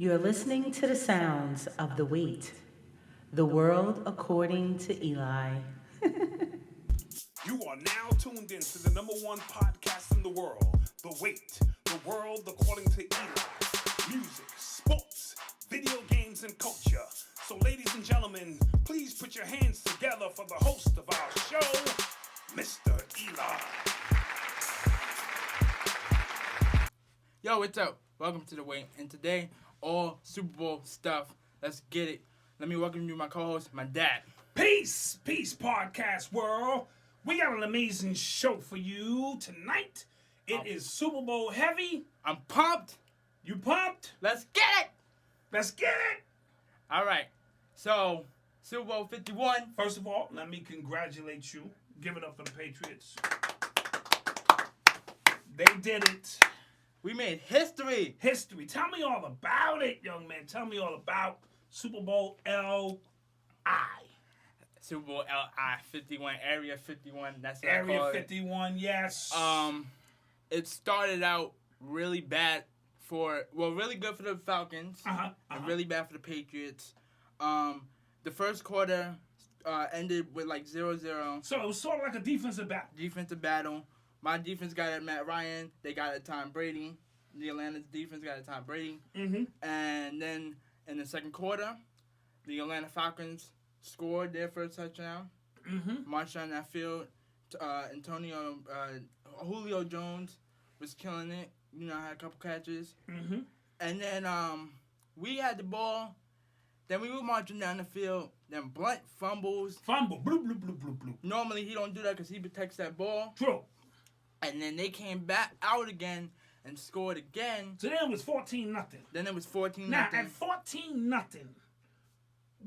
You're listening to the sounds of the wait, the world according to Eli. You are now tuned in to the number one podcast in the world, The Wait, the world according to Eli. Music, sports, video games, and culture. So ladies and gentlemen, please put your hands together for the host of our show, Mr. Eli. Yo, what's up? Welcome to The Wait, and today, all Super Bowl stuff. Let's get it. Let me welcome you, my co-host, my dad. Peace, podcast world. We got an amazing show for you tonight. It is Super Bowl heavy. I'm pumped. You pumped? Let's get it. Let's get it. All right. So, Super Bowl 51. First of all, let me congratulate you. Give it up for the Patriots. They did it. We made history. History. Tell me all about it, young man. Tell me all about Super Bowl L.I. Super Bowl L.I. 51, Area 51. That's what Area I call 51, yes. It started out really bad really good for the Falcons. And really bad for the Patriots. The first quarter ended with like 0-0. So it was sort of like a defensive battle. Defensive battle. My defense got at Matt Ryan. They got at Tom Brady. The Atlanta's defense got at Tom Brady. Mm-hmm. And then in the second quarter, the Atlanta Falcons scored their first touchdown. Mm-hmm. Marched on that field. Julio Jones was killing it. You know, had a couple catches. Mm-hmm. And then we had the ball. Then we were marching down the field. Then Blunt fumbles. Fumble. Bloop, bloop, bloop, bloop, bloop. Normally he don't do that because he protects that ball. True. And then they came back out again and scored again. So then it was 14-0. Then it was 14-0. Now, at 14-0,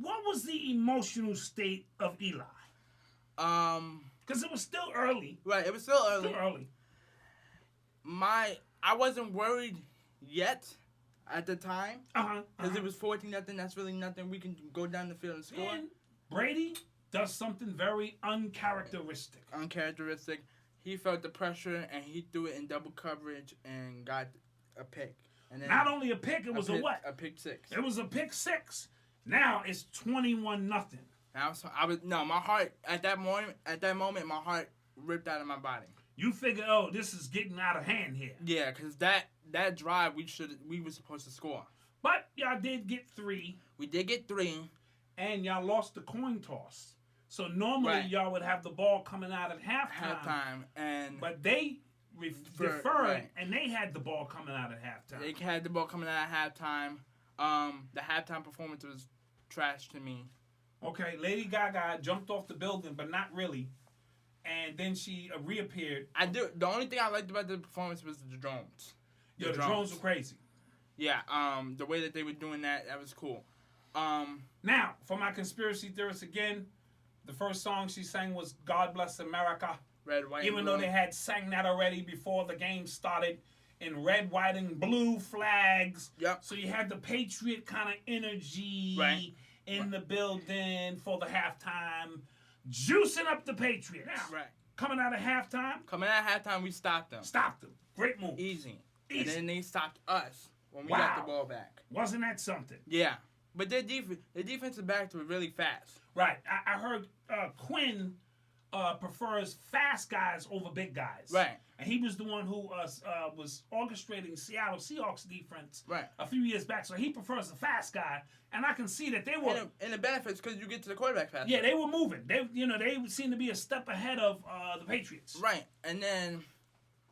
what was the emotional state of Eli? Because it was still early. Right, it was still early. Still early. I wasn't worried yet at the time. Because it was 14-0. That's really nothing. We can go down the field and score. And Brady does something very uncharacteristic. He felt the pressure, and he threw it in double coverage and got a pick. And then not only a pick, it was a what? A pick six. It was a pick six. Now it's 21-0. My heart at that moment, my heart ripped out of my body. You figure, this is getting out of hand here. Yeah, because that drive we were supposed to score. But y'all did get 3. We did get 3. And y'all lost the coin toss. So normally y'all would have the ball coming out at halftime. But they deferred, and they had the ball coming out at halftime. They had the ball coming out at halftime. The halftime performance was trash to me. Okay, Lady Gaga jumped off the building, but not really. And then she reappeared. The only thing I liked about the performance was the drones. The drones were crazy. Yeah, the way that they were doing that was cool. Now, for my conspiracy theorists again, the first song she sang was God Bless America. Red, white, even and blue. Though they had sang that already before the game started in red, white, and blue flags. Yep. So you had the Patriot kind of energy in the building for the halftime, juicing up the Patriots. Right. Coming out of halftime, we stopped them. Great move. Easy. And then they stopped us when we got the ball back. Wasn't that something? Yeah. But their defensive backs were really fast. Right. I heard Quinn prefers fast guys over big guys. Right. And he was the one who was orchestrating Seattle Seahawks defense a few years back. So he prefers the fast guy. And I can see that they were... And the benefits because you get to the quarterback faster. Yeah, they were moving. They seemed to be a step ahead of the Patriots. Right. And then...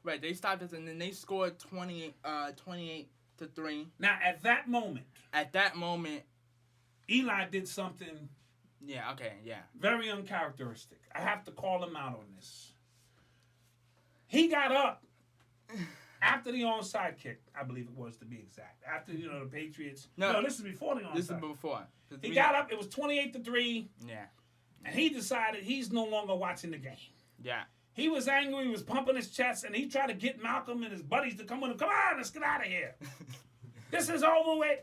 Right, they stopped us, and then they scored 28-3. Now, at that moment... Eli did something... Yeah, okay, yeah. Very uncharacteristic. I have to call him out on this. He got up after the onside kick, I believe it was to be exact. After, the Patriots... No, this is before the onside. This is before. He got up, it was 28-3. Yeah. And he decided he's no longer watching the game. Yeah. He was angry, he was pumping his chest, and he tried to get Malcolm and his buddies to come with him. Come on, let's get out of here. This is over with.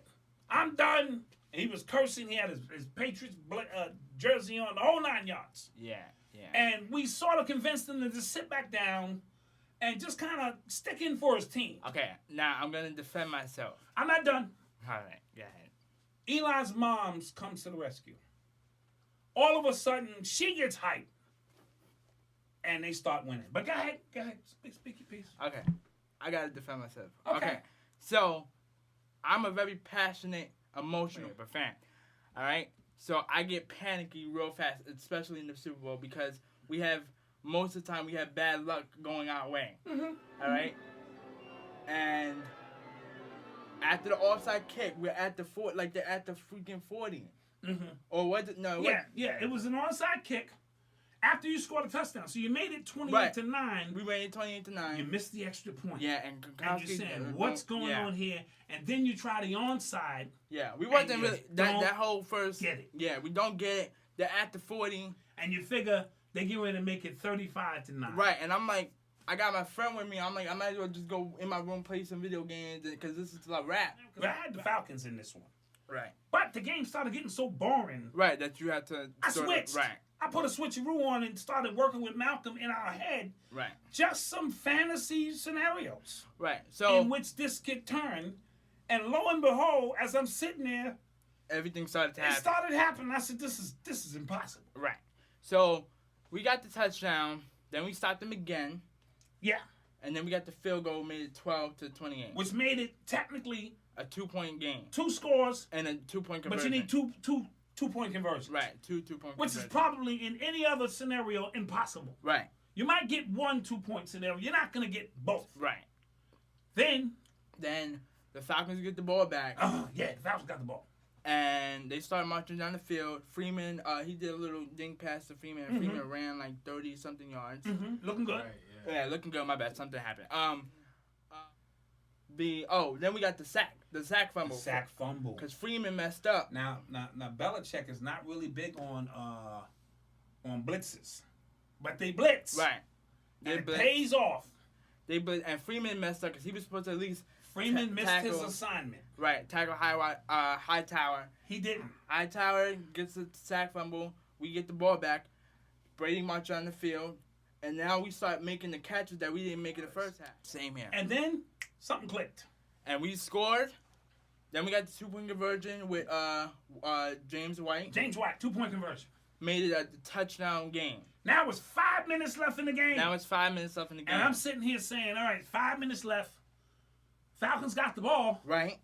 I'm done. And he was cursing. He had his Patriots jersey on, the whole 9 yards. Yeah. And we sort of convinced him to just sit back down and just kind of stick in for his team. Okay, now I'm going to defend myself. I'm not done. All right, go ahead. Eli's mom comes to the rescue. All of a sudden, she gets hyped. And they start winning. But go ahead. Speak your piece. Okay. I got to defend myself. Okay. So, I'm a very passionate, emotional fan. All right? So, I get panicky real fast, especially in the Super Bowl, because most of the time, we have bad luck going our way. Mm-hmm. All right? And after the offside kick, we're at the they're at the freaking 40. Mm-hmm. Or was it? No. It was an onside kick after you scored a touchdown. So you made it 28-9. We made it 28-9. You missed the extra point. Yeah, and you're saying, what's going on here? And then you try the onside. Yeah, we wasn't really that whole first. Get it? Yeah, we don't get it. They're at the 40, and you figure they get ready to make it 35-9. Right, and I'm like, I got my friend with me. I'm like, I might as well just go in my room play some video games because this is a wrap. Because I had the Falcons in this one. Right. But the game started getting so boring. Right, that you had to. I switched. Right. I put a switcheroo on and started working with Malcolm in our head. Right. Just some fantasy scenarios. Right. So in which this could turn, and lo and behold, as I'm sitting there, everything started to happen. It started happening. I said, "This is impossible." Right. So we got the touchdown. Then we stopped them again. Yeah. And then we got the field goal, made it 12-28. Which made it technically a 2-point game. 2 scores and a 2-point conversion. But you need two-point conversions. Right, two-point Which is probably in any other scenario impossible. Right. You might get 1 2-point scenario. You're not gonna get both. Right. Then the Falcons get the ball back. The Falcons got the ball. And they started marching down the field. Freeman, he did a little ding pass to Freeman. And Freeman ran like 30-something yards. Mm-hmm. Looking good. Right, yeah, looking good. My bad. Something happened. Then we got the sack. The sack fumble. The sack fumble. Because Freeman messed up. Now, Belichick is not really big on blitzes, but they blitz. Right. It pays off. They blitz, and Freeman messed up because he was supposed to at least. Freeman missed his assignment. Right. Tackle Hightower. He didn't. Hightower gets the sack fumble. We get the ball back. Brady marched on the field. And now we start making the catches that we didn't make in the first half. Same here. And then something clicked. And we scored. Then we got the 2-point conversion with James White. James White, 2-point conversion. Made it a touchdown game. Now it's 5 minutes left in the game. And I'm sitting here saying, all right, 5 minutes left. Falcons got the ball. Right.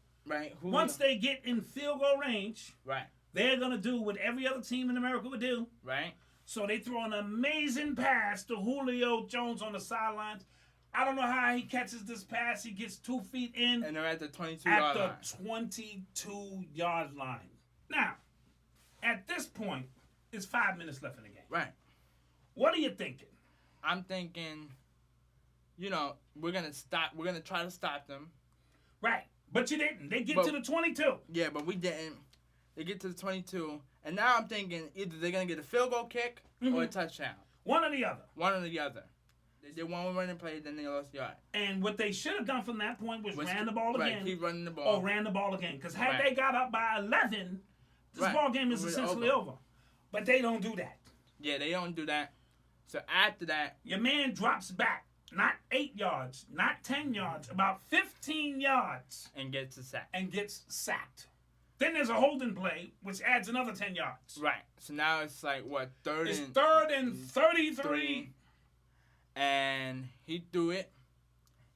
Once they get in field goal range, right, they're going to do what every other team in America would do. Right. So they throw an amazing pass to Julio Jones on the sidelines. I don't know how he catches this pass. He gets 2 feet in. And they're at the 22-yard line. At the 22-yard line. Now, at this point, it's 5 minutes left in the game. Right. What are you thinking? I'm thinking, we're going to try to stop them. Right. But you didn't. They get to the 22. Yeah, but we didn't. They get to the 22. And now I'm thinking either they're going to get a field goal kick or a touchdown. One or the other. They did one running play, then they lost the yard. And what they should have done from that point was ran the ball again. Right, keep running the ball. Or ran the ball again. Because had they got up by 11, this ball game is essentially over. But they don't do that. Yeah, they don't do that. So after that, your man drops back. Not 8 yards, not 10 yards, about 15 yards. And gets sacked. Then there's a holding play, which adds another 10 yards. Right. So now it's like, what, third and 33. And he threw it.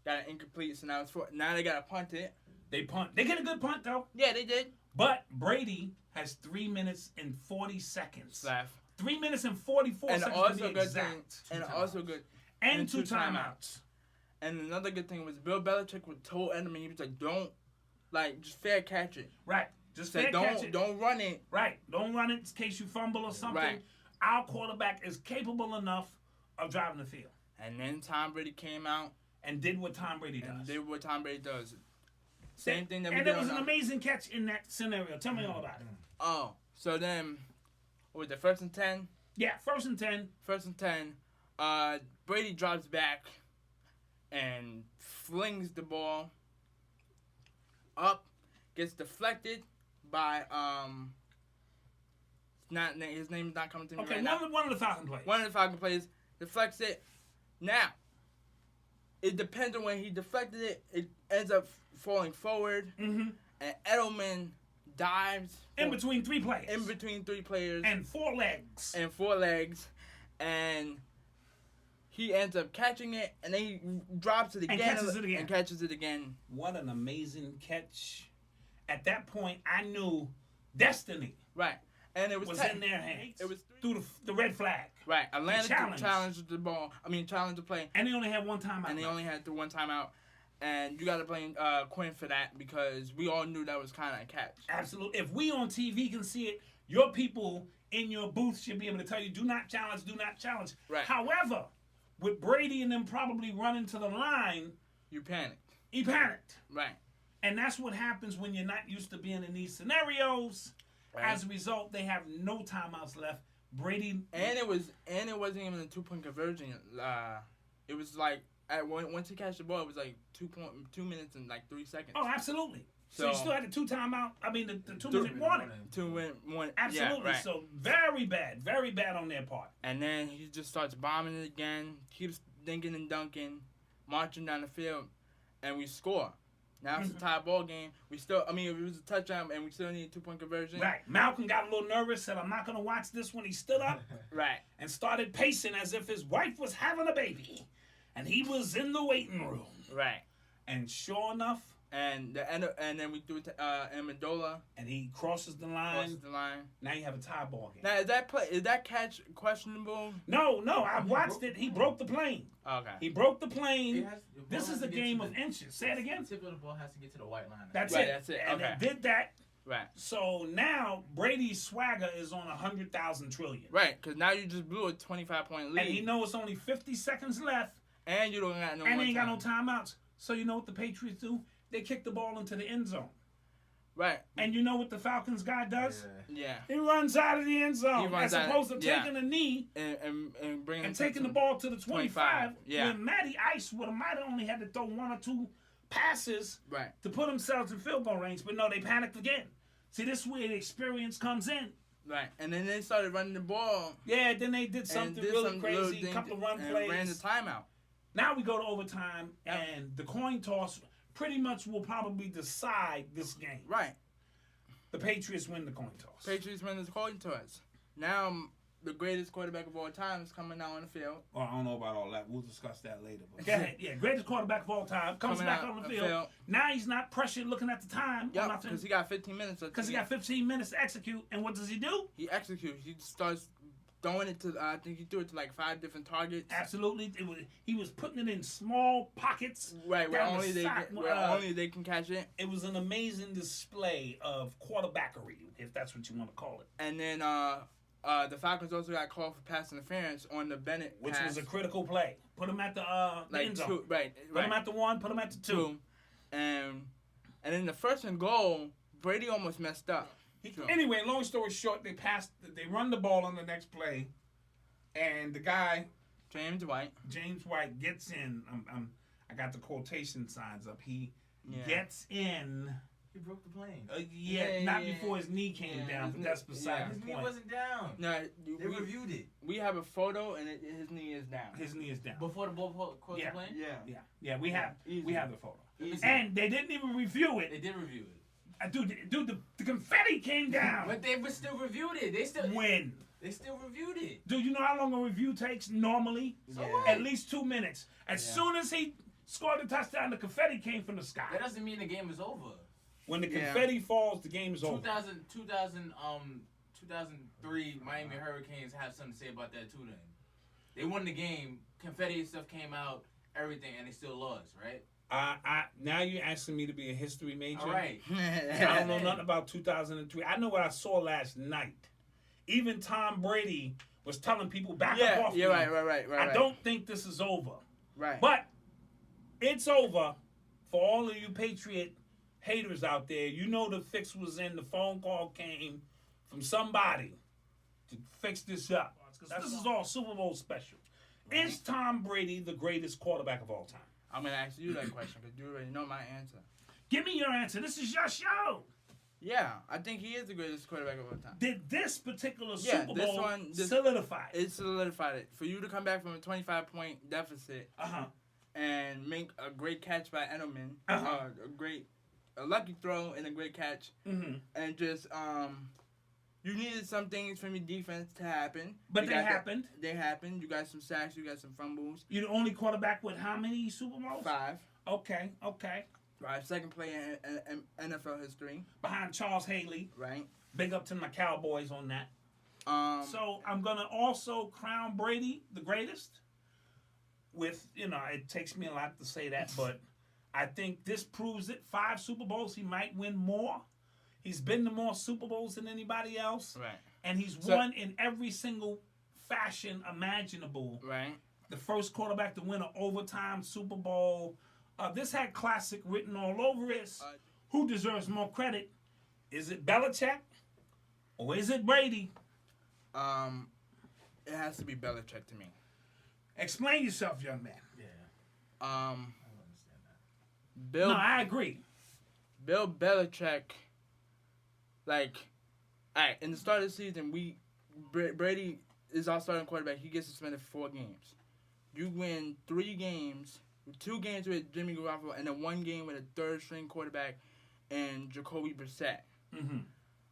Got an incomplete, so now they got to punt it. They punt. They get a good punt, though. Yeah, they did. But Brady has 3 minutes and 40 seconds. Left. 3 minutes and 44 seconds also to be good exact. And also good. And 2 timeouts. And another good thing was Bill Belichick told Edelman, he was like, just fair catch it. Right. Just fair catch it. Don't run it. Right. Don't run it in case you fumble or something. Right. Our quarterback is capable enough of driving the field. And then Tom Brady came out. And did what Tom Brady does. Same thing that we did. And there was an amazing catch in that scenario. Tell me all about it. Oh, so then, with the 1st and 10? Yeah, 1st and 10. 1st and 10. Brady drops back and flings the ball up, gets deflected by his name is not coming to me right now. One of the Falcon plays. One of the Falcon plays deflects it. Now, it depends on when he deflected it. It ends up falling forward, and Edelman dives In between three players. and 4 legs. and he ends up catching it, and then he drops it again and catches it again. What an amazing catch! At that point, I knew destiny. Right, and it was in their hands. It was through the red flag. Right, Atlanta challenged the ball. Challenged the play. And they only had one timeout. And they only had the one timeout. And you got to blame Quinn for that because we all knew that was kind of a catch. Absolutely. If we on TV can see it, your people in your booth should be able to tell you, do not challenge, do not challenge. Right. However, with Brady and them probably running to the line, you panicked. He panicked. Right. And that's what happens when you're not used to being in these scenarios. Right. As a result, they have no timeouts left. Brady and it wasn't even a 2-point conversion. It was like once he catch the ball, it was like 2 minutes and like 3 seconds. Oh, absolutely. So you still had the 2 timeout. The 2-minute warning. 2-minute. Absolutely. Yeah, right. So very bad on their part. And then he just starts bombing it again, keeps dinking and dunking, marching down the field, and we score. Now it's a tie ball game. It was a touchdown, and we still need a 2-point conversion. Right. Malcolm got a little nervous, said, I'm not going to watch this when he stood up. Right. And started pacing as if his wife was having a baby. And he was in the waiting room. Right. And sure enough. And then we do it to Amendola. And he crosses the line. Now you have a tie ball game. Now, is that catch questionable? No. I watched it. He broke the plane. Okay. He broke the plane. This is a game of inches. Say it again. The tip of the ball has to get to the white line. That's right, it. That's it. And okay. they did that. Right. So now Brady's swagger is on 100,000 trillion. Right, because now you just blew a 25-point lead. And he knows it's only 50 seconds left. And you don't got no. And they ain't got no timeouts. So you know what the Patriots do? They kick the ball into the end zone. Right. And you know what the Falcons guy does? Yeah. He runs out of the end zone as opposed to taking a knee and bringing and taking the ball to the 25. Yeah. When Matty Ice might have only had to throw 1 or 2 passes to put themselves in field goal range, but no, they panicked again. See, this is where the experience comes in. Right, and then they started running the ball. Yeah, then they did something really crazy, a couple of run plays. Ran the timeout. Now we go to overtime, and the coin toss pretty much will probably decide this game. Right. The Patriots win the coin toss. Patriots win the coin toss. Now the greatest quarterback of all time is coming out on the field. Well, I don't know about all that. We'll discuss that later. But go ahead. Yeah, greatest quarterback of all time comes back on the field. Now he's not pressured looking at the time. Yeah, because he got 15 minutes. Because he got 15 minutes to execute. And what does he do? He executes. He starts throwing it to, I think he threw it to like 5 different targets. Absolutely. He was putting it in small pockets. Right, where only they can catch it. It was an amazing display of quarterbackery, if that's what you want to call it. And then the Falcons also got called for pass interference on the Bennett which pass. was a critical play. Put him at the end zone. Two, right. Put him at the 1, put him at the 2. And then the first and goal, Brady almost messed up. Anyway, long story short, they run the ball on the next play, and the guy James White gets in. I got the quotation signs up. He gets in. He broke the plane. Not before his knee came down, but that's beside the point. His knee wasn't down. No, they reviewed it. We have a photo, and his knee is down. His knee is down. Before the ball crossed the plane? Yeah. We have the photo. And they didn't even review it. They did review it. Dude, the confetti came down. But they still reviewed it. They still reviewed it. Dude, you know how long a review takes normally? At least 2 minutes. As soon as he scored the touchdown, the confetti came from the sky. That doesn't mean the game is over. When the confetti falls, the game is over. 2003 Miami Hurricanes have something to say about that too. Then they won the game. Confetti and stuff came out, everything, and they still lost, right? Now you're asking me to be a history major. All right. I don't know nothing about 2003. I know what I saw last night. Even Tom Brady was telling people back up off me. Right. I don't think this is over. Right. But it's over for all of you Patriot haters out there. You know the fix was in. The phone call came from somebody to fix this up. This is all Super Bowl special. Is Tom Brady the greatest quarterback of all time? I'm going to ask you that question because you already know my answer. Give me your answer. This is your show. Yeah, I think he is the greatest quarterback of all time. Did this particular Super Bowl this solidify it? It solidified it. For you to come back from a 25-point deficit and make a great catch by Edelman, a great a lucky throw and a great catch, and just you needed some things from your defense to happen. But they happened. They happened. You got some sacks. You got some fumbles. You're the only quarterback with how many Super Bowls? 5. Okay. Right, second player in NFL history. Behind Charles Haley. Right. Big up to my Cowboys on that. So I'm gonna also crown Brady the greatest. With it takes me a lot to say that, but I think this proves it. 5 Super Bowls, he might win more. He's been to more Super Bowls than anybody else. Right. And he's won in every single fashion imaginable. Right. The first quarterback to win an overtime Super Bowl. This had classic written all over it. Who deserves more credit? Is it Belichick or is it Brady? It has to be Belichick to me. Explain yourself, young man. Yeah. I don't understand that. Bill. No, I agree. Bill Belichick. Like, all right, in the start of the season, Brady is our starting quarterback. He gets suspended for 4 games. You win 3 games, 2 games with Jimmy Garoppolo, and then 1 game with a third-string quarterback and Jacoby Brissett.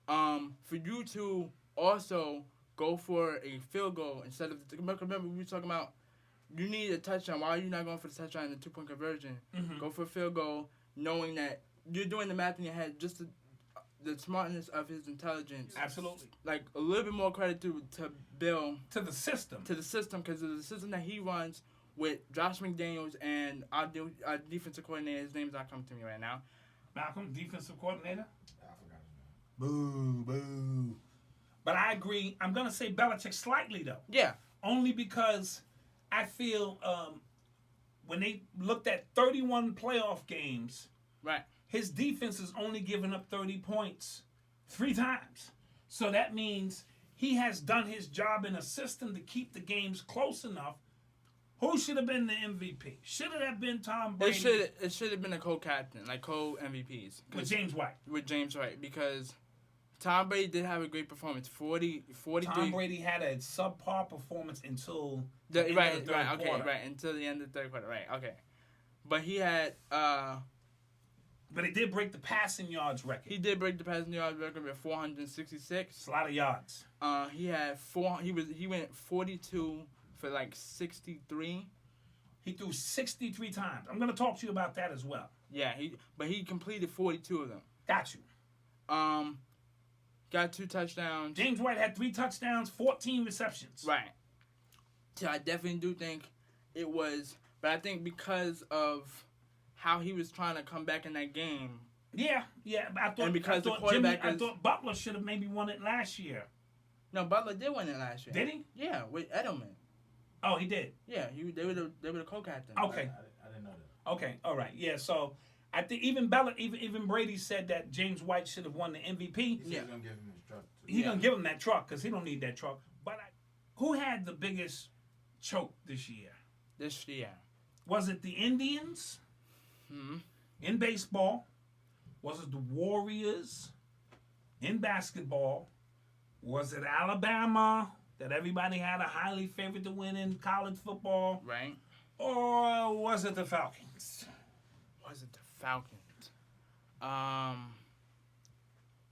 For you to also go for a field goal instead of remember we were talking about you need a touchdown. Why are you not going for the touchdown and the 2-point conversion? Go for a field goal, knowing that you're doing the math in your head. Just the smartness of his intelligence. Absolutely. Like a little bit more credit to Bill. To the system. Because of the system that he runs with Josh McDaniels and our defensive coordinator. His name's not coming to me right now. Malcolm, defensive coordinator. I forgot his name. Boo. But I agree. I'm going to say Belichick slightly, though. Yeah. Only because I feel when they looked at 31 playoff games, right, his defense has only given up 30 points 3 times. So that means he has done his job in a system to keep the games close enough. Who should have been the MVP? Should it have been Tom Brady? It should have been a co-captain, like co-MVPs. With James White. With James White, because Tom Brady did have a great performance. 43. Tom Brady had a subpar performance until the end right, of the third quarter. right, until the end of the third quarter, right, okay. But he had, but he did break the passing yards record. He did break the passing yards record with 466. It's a lot of yards. He had he went 42 for like 63. He threw 63 times. I'm going to talk to you about that as well. Yeah, but he completed 42 of them. Got you. Got 2 touchdowns. James White had 3 touchdowns, 14 receptions. Right. So I definitely do think it was, but I think because of how he was trying to come back in that game. Yeah. I thought Butler should have maybe won it last year. No, Butler did win it last year. Did he? Yeah, with Edelman. Oh, he did. Yeah, they were the co-captain. Okay. I didn't know that. Okay, all right. Yeah, so I think even Brady said that James White should have won the MVP. He said he's gonna give him his truck. He's gonna give him that truck because he don't need that truck. But who had the biggest choke this year? This year. Was it the Indians? In baseball? Was it the Warriors? In basketball? Was it Alabama that everybody had a highly favorite to win in college football? Right. Or was it the Falcons? Was it the Falcons?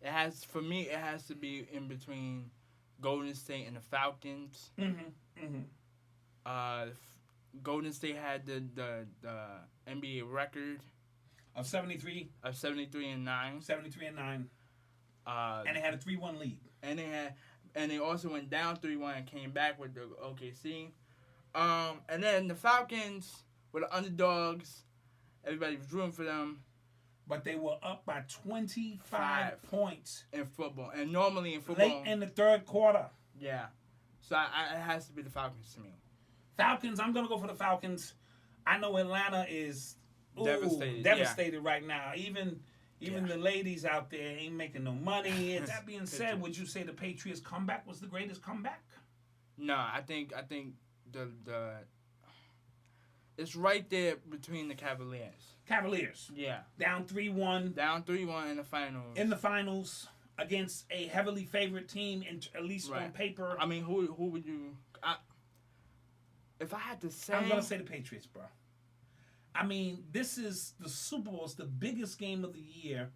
It has to be in between Golden State and the Falcons. Golden State had the NBA record of 73 and 9. 73 and 9. And they had a 3-1 lead. And they also went down 3-1 and came back with the OKC. And then the Falcons were the underdogs. Everybody was rooting for them. But they were up by 25 points. In football. And normally in football. Late in the third quarter. Yeah. So it has to be the Falcons to me. Falcons, I'm going to go for the Falcons. I know Atlanta is devastated right now. Even the ladies out there ain't making no money. That being said, would you say the Patriots' comeback was the greatest comeback? No, I think the it's right there between the Cavaliers. Yeah. Down 3-1. Down 3-1 in the finals. In the finals against a heavily favored team, at least on paper. I mean, who would you? If I had to say, I'm gonna say the Patriots, bro. I mean, this is the Super Bowl. It's the biggest game of the year.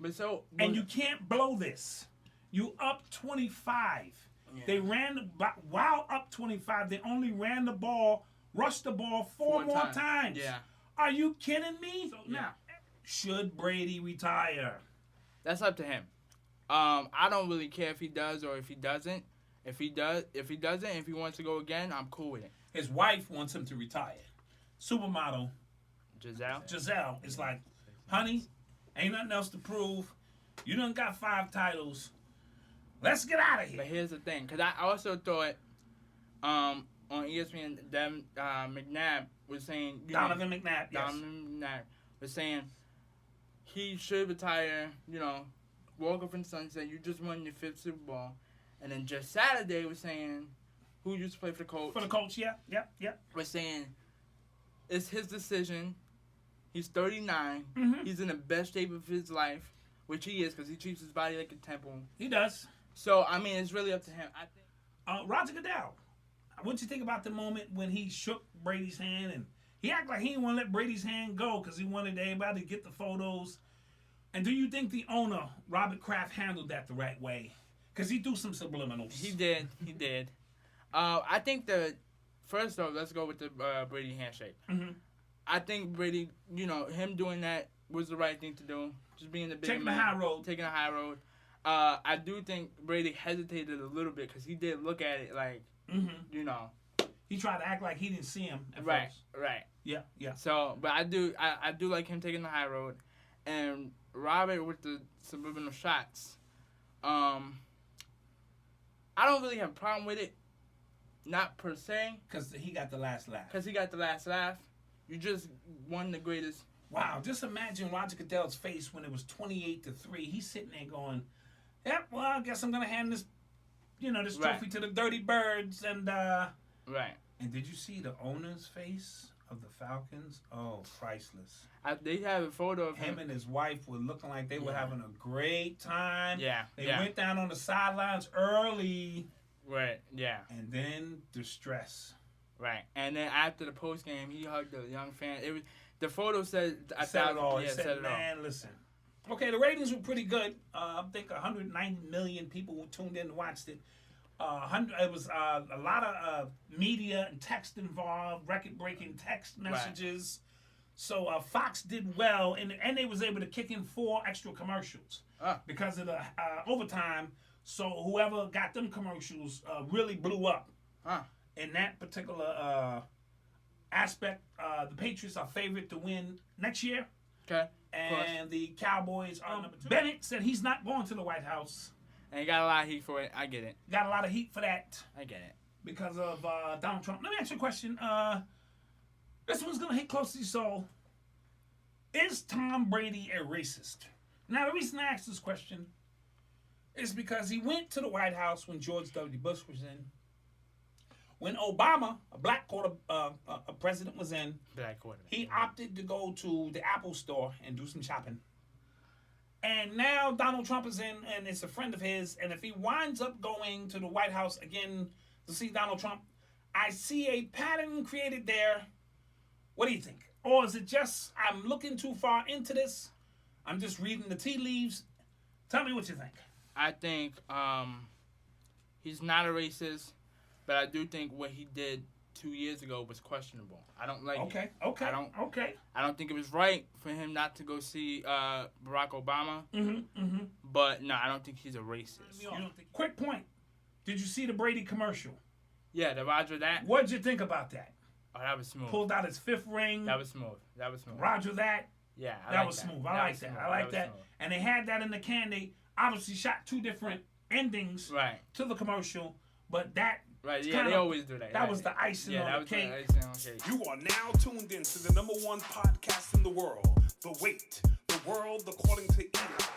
But so, And you can't blow this. You up 25. Yeah. They ran, while up 25, they only ran the ball, rushed the ball four more times. Yeah. Are you kidding me? So Yeah. now, should Brady retire? That's up to him. I don't really care if he does or if he doesn't. If he doesn't, if he wants to go again, I'm cool with it. His wife wants him to retire. Supermodel Giselle is like, honey, ain't nothing else to prove. You done got 5 titles. Let's get out of here. But here's the thing, because I also thought on ESPN, McNabb was saying... Donovan McNabb, yes. Donovan McNabb was saying he should retire, walk up in the sunset. You just won your 5th Super Bowl. And then just Saturday was saying, who used to play for the Colts? For the Colts, yeah. Was saying it's his decision. He's 39. Mm-hmm. He's in the best shape of his life, which he is because he treats his body like a temple. He does. So, I mean, it's really up to him. I think. Roger Goodell, what you think about the moment when he shook Brady's hand and he acted like he didn't want to let Brady's hand go because he wanted everybody to get the photos? And do you think the owner, Robert Kraft, handled that the right way? Because he threw some subliminals. He did. I think first off, let's go with the Brady handshake. Mm-hmm. I think Brady, him doing that was the right thing to do. Just being the big Taking man. the high road. Taking the high road. I do think Brady hesitated a little bit because he did look at it like, He tried to act like he didn't see him at Right. first. Right. Yeah. So, but I do like him taking the high road. And Robert with the subliminal shots. I don't really have a problem with it. Not per se. Because he got the last laugh. You just won the greatest. Wow, just imagine Roger Goodell's face when it was 28-3. He's sitting there going, yep, well, I guess I'm going to hand this, this trophy to the Dirty Birds. And Right. And did you see the owner's face of the Falcons? Oh, priceless. They have a photo of Him and his wife were looking like they were having a great time. Yeah. They went down on the sidelines early. Right, yeah. And then distress. Right. And then after the post game, he hugged the young fan. The photo said, Said it all. Yeah, He said, man, listen. Okay, the ratings were pretty good. I think 190 million people who tuned in and watched it. It was a lot of media and text involved, record-breaking text messages. Right. So Fox did well, and they was able to kick in 4 extra commercials because of the overtime. So whoever got them commercials really blew up. In that particular aspect, the Patriots are favored to win next year. Okay. And the Cowboys are number 2. Bennett said he's not going to the White House. And he got a lot of heat for it. I get it. Got a lot of heat for that. I get it. Because of Donald Trump. Let me ask you a question. This one's going to hit close to your soul. Is Tom Brady a racist? Now, the reason I asked this question is because he went to the White House when George W. Bush was in. When Obama, a black president, was in, he opted to go to the Apple store and do some shopping. And now Donald Trump is in, and it's a friend of his. And if he winds up going to the White House again to see Donald Trump, I see a pattern created there. What do you think? Or is it just I'm looking too far into this? I'm just reading the tea leaves. Tell me what you think. I think he's not a racist, but I do think what he did 2 years ago was questionable. I don't like it. Okay. I don't think it was right for him not to go see Barack Obama. Mm-hmm. But no, I don't think he's a racist. Quick point. Did you see the Brady commercial? Yeah, the Roger that. What'd you think about that? Oh, that was smooth. Pulled out his 5th ring. That was smooth. Roger that. Yeah, that was smooth. I like that. Smooth. And they had that in the can. They obviously shot 2 different endings to the commercial, but that. Right, yeah, they always do that. That was the icing on the cake. You are now tuned in to the #1 podcast in the world, The Wait, the world according to Eli.